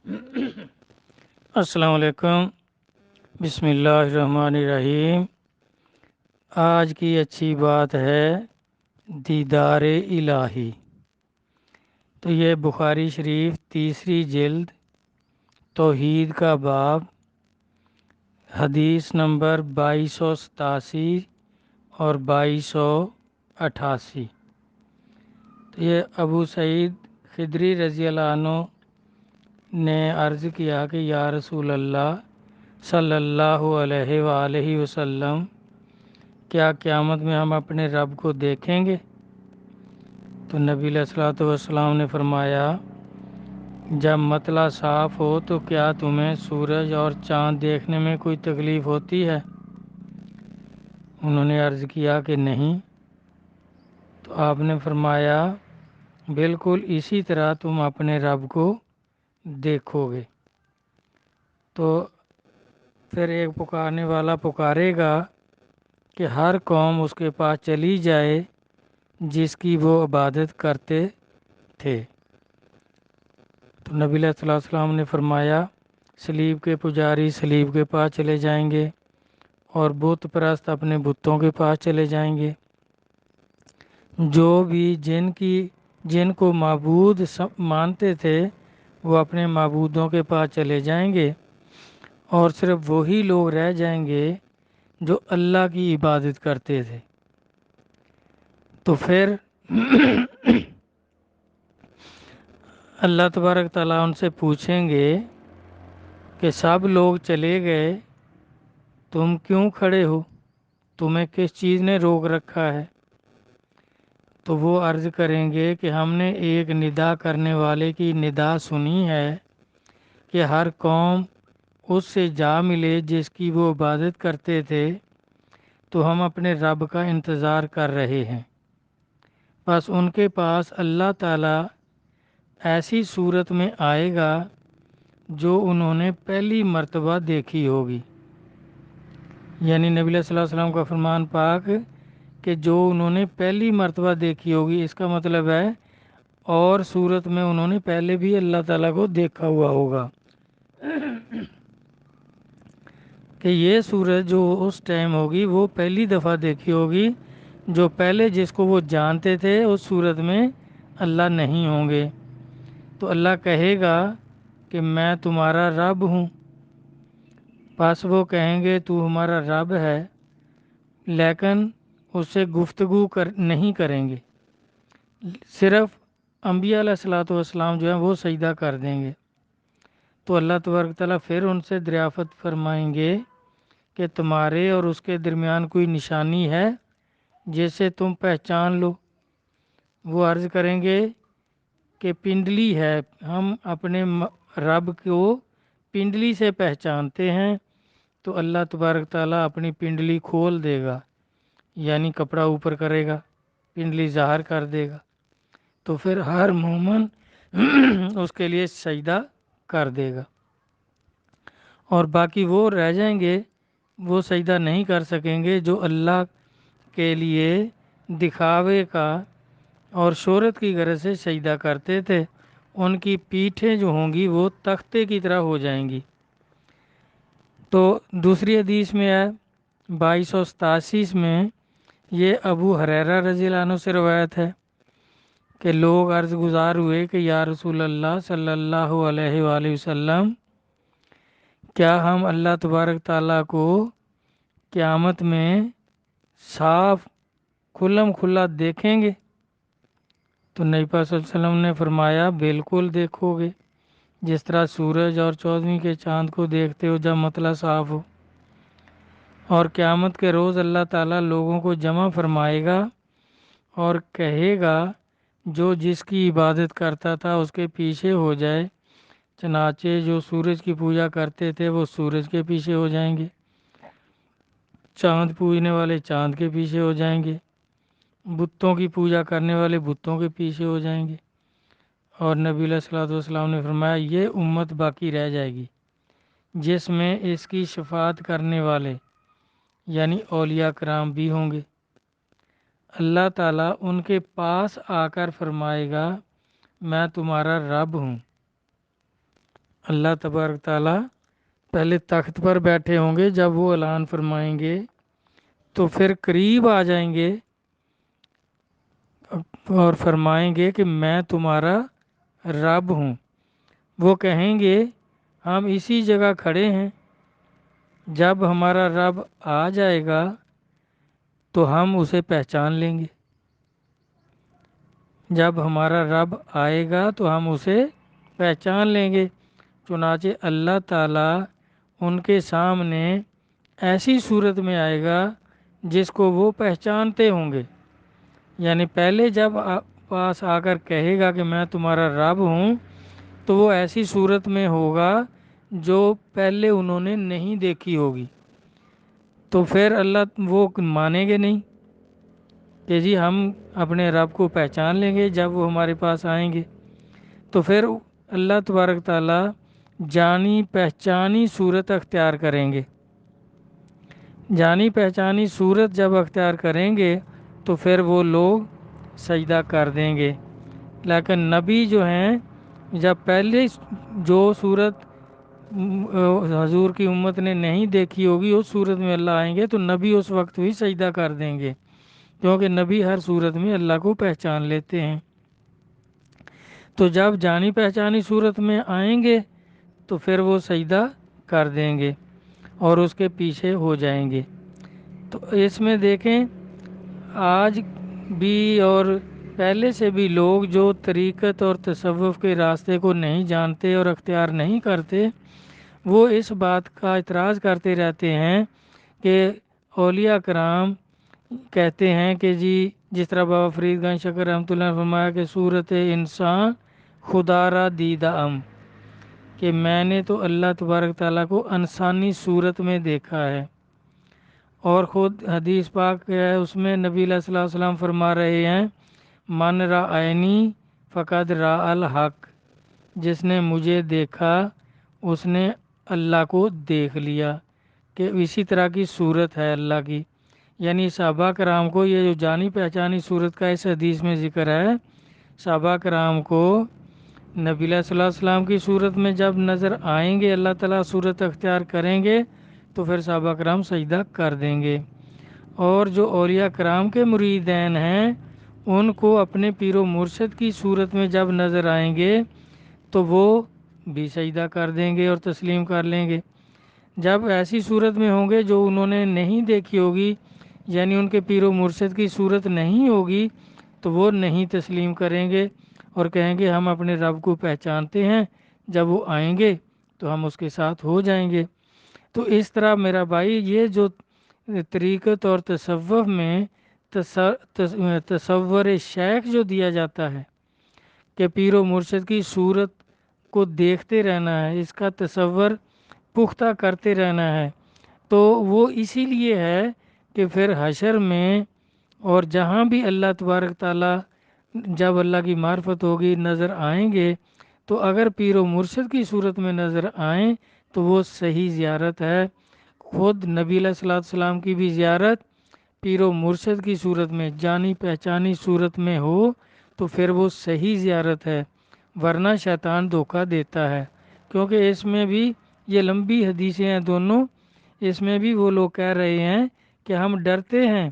السلام علیکم۔ بسم اللہ الرحمن الرحیم۔ آج کی اچھی بات ہے دیدار الہی۔ تو یہ بخاری شریف تیسری جلد توحید کا باب حدیث نمبر 2287 اور 2288۔ تو یہ ابو سعید خدری رضی اللہ عنہ نے عرض کیا کہ یا رسول اللہ صلی اللہ علیہ وآلہ وسلم، کیا قیامت میں ہم اپنے رب کو دیکھیں گے؟ تو نبی علیہ الصلوۃ والسلام نے فرمایا، جب مطلع صاف ہو تو کیا تمہیں سورج اور چاند دیکھنے میں کوئی تکلیف ہوتی ہے؟ انہوں نے عرض کیا کہ نہیں۔ تو آپ نے فرمایا، بالکل اسی طرح تم اپنے رب کو دیکھو گے۔ تو پھر ایک پکارنے والا پکارے گا کہ ہر قوم اس کے پاس چلی جائے جس کی وہ عبادت کرتے تھے۔ تو نبی علیہ الصلوۃ والسلام نے فرمایا، صلیب کے پجاری صلیب کے پاس چلے جائیں گے اور بت پرست اپنے بتوں کے پاس چلے جائیں گے۔ جو بھی جن کو معبود مانتے تھے وہ اپنے معبودوں کے پاس چلے جائیں گے، اور صرف وہی لوگ رہ جائیں گے جو اللہ کی عبادت کرتے تھے۔ تو پھر اللہ تبارک تعالیٰ ان سے پوچھیں گے کہ سب لوگ چلے گئے، تم کیوں کھڑے ہو؟ تمہیں کس چیز نے روک رکھا ہے؟ تو وہ عرض کریں گے کہ ہم نے ایک ندا کرنے والے کی ندا سنی ہے کہ ہر قوم اس سے جا ملے جس کی وہ عبادت کرتے تھے، تو ہم اپنے رب کا انتظار کر رہے ہیں۔ بس ان کے پاس اللہ تعالیٰ ایسی صورت میں آئے گا جو انہوں نے پہلی مرتبہ دیکھی ہوگی، یعنی نبی علیہ الصلوۃ والسلام کا فرمان پاک کہ جو انہوں نے پہلی مرتبہ دیکھی ہوگی، اس کا مطلب ہے اور صورت میں انہوں نے پہلے بھی اللہ تعالیٰ کو دیکھا ہوا ہوگا، کہ یہ صورت جو اس ٹائم ہوگی وہ پہلی دفعہ دیکھی ہوگی، جو پہلے جس کو وہ جانتے تھے اس صورت میں اللہ نہیں ہوں گے۔ تو اللہ کہے گا کہ میں تمہارا رب ہوں۔ پس وہ کہیں گے تو ہمارا رب ہے، لیکن اس سے گفتگو نہیں کریں گے، صرف انبیاء علیہ الصلوۃ والسلام جو ہیں وہ سجدہ کر دیں گے۔ تو اللہ تبارک تعالیٰ پھر ان سے دریافت فرمائیں گے کہ تمہارے اور اس کے درمیان کوئی نشانی ہے جسے تم پہچان لو؟ وہ عرض کریں گے کہ پنڈلی ہے، ہم اپنے رب کو پنڈلی سے پہچانتے ہیں۔ تو اللہ تبارک تعالیٰ اپنی پنڈلی کھول دے گا، یعنی کپڑا اوپر کرے گا، پنڈلی ظاہر کر دے گا، تو پھر ہر مومن اس کے لیے سجدہ کر دے گا، اور باقی وہ رہ جائیں گے، وہ سجدہ نہیں کر سکیں گے جو اللہ کے لیے دکھاوے کا اور شہرت کی غرض سے سجدہ کرتے تھے۔ ان کی پیٹھیں جو ہوں گی وہ تختے کی طرح ہو جائیں گی۔ تو دوسری حدیث میں ہے 2287 میں، یہ ابو ہریرہ رضی اللہ عنہ سے روایت ہے کہ لوگ عرض گزار ہوئے کہ یا رسول اللہ صلی اللہ علیہ وآلہ وسلم، کیا ہم اللہ تبارک تعالیٰ کو قیامت میں صاف کھلم کھلا دیکھیں گے؟ تو نبی پاک صلی اللہ علیہ وسلم نے فرمایا، بالکل دیکھو گے، جس طرح سورج اور 14ویں کے چاند کو دیکھتے ہو جب مطلع صاف ہو۔ اور قیامت کے روز اللہ تعالیٰ لوگوں کو جمع فرمائے گا اور کہے گا جو جس کی عبادت کرتا تھا اس کے پیچھے ہو جائے، چنانچہ جو سورج کی پوجا کرتے تھے وہ سورج کے پیچھے ہو جائیں گے، چاند پوجنے والے چاند کے پیچھے ہو جائیں گے، بتوں کی پوجا کرنے والے بتوں کے پیچھے ہو جائیں گے۔ اور نبی علیہ الصلوۃ والسلام نے فرمایا، یہ امت باقی رہ جائے گی جس میں اس کی شفاعت کرنے والے یعنی اولیاء کرام بھی ہوں گے۔ اللہ تعالیٰ ان کے پاس آ کر فرمائے گا، میں تمہارا رب ہوں، اللہ تبارک تعالیٰ پہلے تخت پر بیٹھے ہوں گے، جب وہ اعلان فرمائیں گے تو پھر قریب آ جائیں گے اور فرمائیں گے کہ میں تمہارا رب ہوں۔ وہ کہیں گے ہم اسی جگہ کھڑے ہیں، جب ہمارا رب آ جائے گا تو ہم اسے پہچان لیں گے۔ جب ہمارا رب آئے گا تو ہم اسے پہچان لیں گے۔ چنانچہ اللہ تعالیٰ ان کے سامنے ایسی صورت میں آئے گا جس کو وہ پہچانتے ہوں گے، یعنی پہلے جب پاس آ کر کہے گا کہ میں تمہارا رب ہوں تو وہ ایسی صورت میں ہوگا جو پہلے انہوں نے نہیں دیکھی ہوگی، تو پھر اللہ وہ مانیں گے نہیں کہ جی ہم اپنے رب کو پہچان لیں گے جب وہ ہمارے پاس آئیں گے۔ تو پھر اللہ تبارک تعالیٰ جانی پہچانی صورت اختیار کریں گے۔ جانی پہچانی صورت جب اختیار کریں گے تو پھر وہ لوگ سجدہ کر دیں گے، لیکن نبی جو ہیں جب پہلے جو صورت حضور کی امت نے نہیں دیکھی ہوگی اس صورت میں اللہ آئیں گے تو نبی اس وقت بھی سجدہ کر دیں گے، کیونکہ نبی ہر صورت میں اللہ کو پہچان لیتے ہیں۔ تو جب جانی پہچانی صورت میں آئیں گے تو پھر وہ سجدہ کر دیں گے اور اس کے پیچھے ہو جائیں گے۔ تو اس میں دیکھیں آج بھی اور پہلے سے بھی لوگ جو طریقت اور تصوف کے راستے کو نہیں جانتے اور اختیار نہیں کرتے، وہ اس بات کا اعتراض کرتے رہتے ہیں کہ اولیاء کرام کہتے ہیں کہ جی جس طرح بابا فرید گنج شکر رحمۃ اللہ نے فرمایا کہ صورت انسان خدا را دیدہ ام، کہ میں نے تو اللہ تبارک تعالیٰ کو انسانی صورت میں دیکھا ہے۔ اور خود حدیث پاک ہے اس میں نبی علیہ الصلوۃ والسلام فرما رہے ہیں من رآنی فقد رأى الحق، جس نے مجھے دیکھا اس نے اللہ کو دیکھ لیا، کہ اسی طرح کی صورت ہے اللہ کی۔ یعنی صحابہ کرام کو یہ جو جانی پہچانی صورت کا اس حدیث میں ذکر ہے، صحابہ کرام کو نبی علیہ الصلوۃ والسلام کی صورت میں جب نظر آئیں گے، اللہ تعالیٰ صورت اختیار کریں گے تو پھر صحابہ کرام سجدہ کر دیں گے۔ اور جو اولیاء کرام کے مریدین ہیں ان کو اپنے پیر و مرشد کی صورت میں جب نظر آئیں گے تو وہ بھی سجدہ کر دیں گے اور تسلیم کر لیں گے۔ جب ایسی صورت میں ہوں گے جو انہوں نے نہیں دیکھی ہوگی، یعنی ان کے پیر و مرشد کی صورت نہیں ہوگی، تو وہ نہیں تسلیم کریں گے اور کہیں گے ہم اپنے رب کو پہچانتے ہیں، جب وہ آئیں گے تو ہم اس کے ساتھ ہو جائیں گے۔ تو اس طرح میرا بھائی یہ جو طریقت اور تصوف میں تصور شیخ جو دیا جاتا ہے کہ پیر و مرشد کی صورت کو دیکھتے رہنا ہے، اس کا تصور پختہ کرتے رہنا ہے، تو وہ اسی لیے ہے کہ پھر حشر میں اور جہاں بھی اللہ تبارک تعالیٰ جب اللہ کی معرفت ہوگی نظر آئیں گے تو اگر پیر و مرشد کی صورت میں نظر آئیں تو وہ صحیح زیارت ہے۔ خود نبی علیہ الصلوۃ والسلام کی بھی زیارت پیر و مرشد کی صورت میں جانی پہچانی صورت میں ہو تو پھر وہ صحیح زیارت ہے، ورنہ شیطان دھوکہ دیتا ہے، کیونکہ اس میں بھی یہ لمبی حدیثیں ہیں دونوں، اس میں بھی وہ لوگ کہہ رہے ہیں کہ ہم ڈرتے ہیں،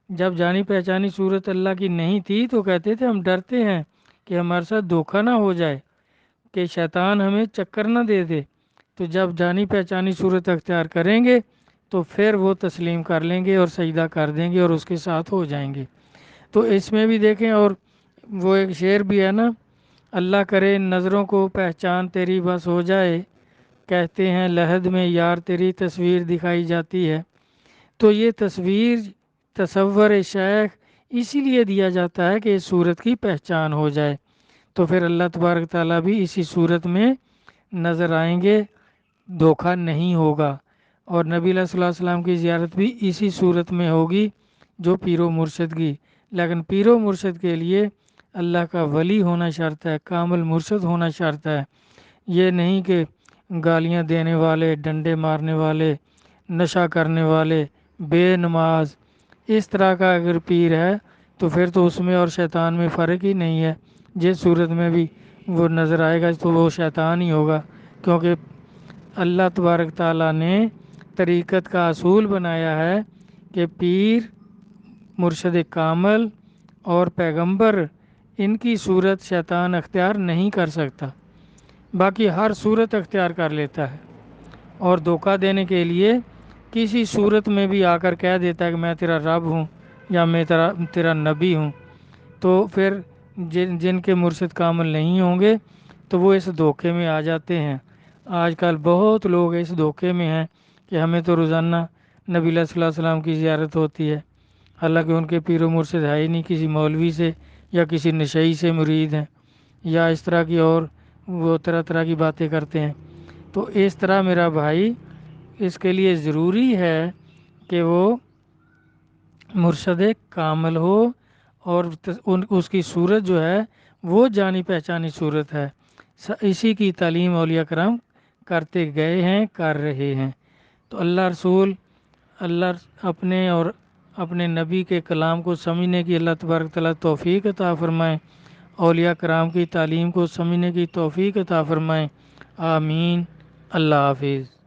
جب جانی پہچانی صورت اللہ کی نہیں تھی تو کہتے تھے ہم ڈرتے ہیں کہ ہمارے ساتھ دھوکہ نہ ہو جائے، کہ شیطان ہمیں چکر نہ دے دے، تو جب جانی پہچانی صورت اختیار کریں گے تو پھر وہ تسلیم کر لیں گے اور سجدہ کر دیں گے اور اس کے ساتھ ہو جائیں گے۔ تو اس میں بھی دیکھیں، اور وہ ایک شعر بھی ہے نا، اللہ کرے نظروں کو پہچان تیری بس ہو جائے، کہتے ہیں لحد میں یار تیری تصویر دکھائی جاتی ہے۔ تو یہ تصور شیخ اسی لیے دیا جاتا ہے کہ اس صورت کی پہچان ہو جائے، تو پھر اللہ تبارک تعالیٰ بھی اسی صورت میں نظر آئیں گے، دھوکہ نہیں ہوگا، اور نبی علیہ الصلوۃ والسلام کی زیارت بھی اسی صورت میں ہوگی جو پیر و مرشد کی۔ لیکن پیر و مرشد کے لیے اللہ کا ولی ہونا شرط ہے، کامل مرشد ہونا شرط ہے، یہ نہیں کہ گالیاں دینے والے، ڈنڈے مارنے والے، نشہ کرنے والے، بے نماز، اس طرح کا اگر پیر ہے تو پھر تو اس میں اور شیطان میں فرق ہی نہیں ہے، جس صورت میں بھی وہ نظر آئے گا تو وہ شیطان ہی ہوگا، کیونکہ اللہ تبارک تعالیٰ نے طریقت کا اصول بنایا ہے کہ پیر، مرشد کامل اور پیغمبر، ان کی صورت شیطان اختیار نہیں کر سکتا، باقی ہر صورت اختیار کر لیتا ہے، اور دھوکہ دینے کے لیے کسی صورت میں بھی آ کر کہہ دیتا ہے کہ میں تیرا رب ہوں یا میں تیرا نبی ہوں۔ تو پھر جن کے مرشد کامل نہیں ہوں گے تو وہ اس دھوکے میں آ جاتے ہیں۔ آج کل بہت لوگ اس دھوکے میں ہیں کہ ہمیں تو روزانہ نبی علیہ الصلوۃ والسلام کی زیارت ہوتی ہے، حالانکہ ان کے پیر و مرشد ہے ہی نہیں، کسی مولوی سے یا کسی نشئی سے مرید ہیں، یا اس طرح کی اور وہ طرح طرح کی باتیں کرتے ہیں۔ تو اس طرح میرا بھائی، اس کے لیے ضروری ہے کہ وہ مرشد کامل ہو، اور اس کی صورت جو ہے وہ جانی پہچانی صورت ہے۔ اسی کی تعلیم اولیاء کرام کرتے گئے ہیں، کر رہے ہیں۔ تو اللہ اپنے اور اپنے نبی کے کلام کو سمجھنے کی اللہ تبارک تعالیٰ توفیق عطا فرمائے، اولیاء کرام کی تعلیم کو سمجھنے کی توفیق عطا فرمائے، آمین۔ اللہ حافظ۔